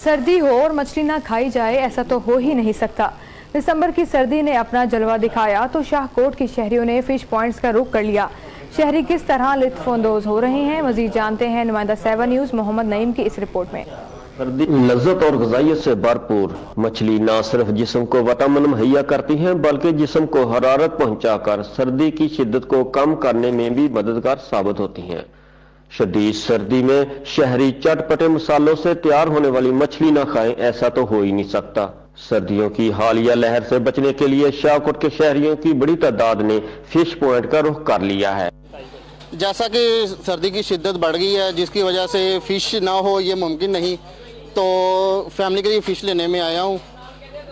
सर्दी हो और मछली ना खाई जाए, ऐसा तो हो ही नहीं सकता। दिसंबर की सर्दी ने अपना जलवा दिखाया तो शाहकोट के शहरियों ने फिश पॉइंट्स का रुख कर लिया। शहरी किस तरह लुत्फानंदोज हो रहे हैं, मजीद जानते हैं नुमाइंदा 7 न्यूज़ मोहम्मद नईम की इस रिपोर्ट में। सर्दी लज्जत और ग़िज़ाइयत से भरपूर। मछली न सिर्फ जिस्म को विटामिन मुहैया करती हैं बल्कि जिस्म को हरारत पहुंचाकर सर्दी की शिद्दत को कम करने में भी मददगार साबित होती हैं। शदीद सर्दी में शहरी चटपटे मसालों से तैयार होने वाली मछली न खाएं, ऐसा तो हो ही नहीं सकता। सर्दियों की हालिया लहर से बचने के लिए शाहकोट के शहरियों की बड़ी तादाद ने फिश पॉइंट का रुख कर लिया है। जैसा कि सर्दी की शिद्दत बढ़ गई है, जिसकी वजह से फ़िश ना हो ये मुमकिन नहीं, तो फैमिली के लिए फ़िश लेने में आया हूँ।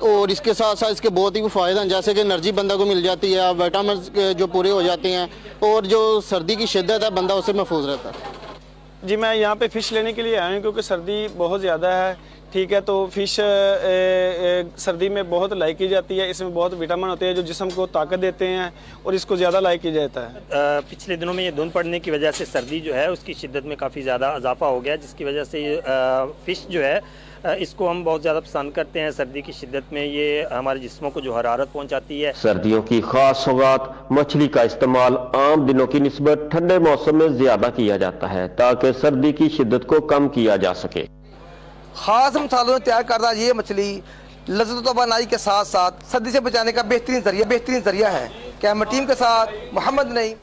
और इसके साथ साथ इसके बहुत ही फ़ायदे हैं, जैसे कि एनर्जी बंदा को मिल जाती है, विटामिन जो पूरे हो जाते हैं और जो सर्दी की शिद्दत है बंदा उससे महफूज रहता है। जी, मैं यहाँ पे फ़िश लेने के लिए आया हूँ क्योंकि सर्दी बहुत ज़्यादा है। ठीक है, तो फ़िश सर्दी में बहुत लाइक की जाती है। इसमें बहुत विटामिन होते हैं जो जिस्म को ताकत देते हैं और इसको ज़्यादा लाइक किया जाता है। पिछले दिनों में ये धुंध पड़ने की वजह से सर्दी जो है उसकी शिद्दत में काफ़ी ज़्यादा इजाफा हो गया, जिसकी वजह से फ़िश जो है इसको हम बहुत ज़्यादा पसंद करते हैं। सर्दी की शिद्दत में ये हमारे जिस्मों को जो हरारत पहुंचाती है। सर्दियों की खास सौगात मछली का इस्तेमाल आम दिनों की निस्बत ठंडे मौसम में ज्यादा किया जाता है ताकि सर्दी की शिद्दत को कम किया जा सके। खास मसालों में तैयार करदा ये मछली लज़्ज़त व बनाई के साथ साथ सर्दी से बचाने का बेहतरीन जरिया है। कैमरा टीम के साथ मोहम्मद नईम।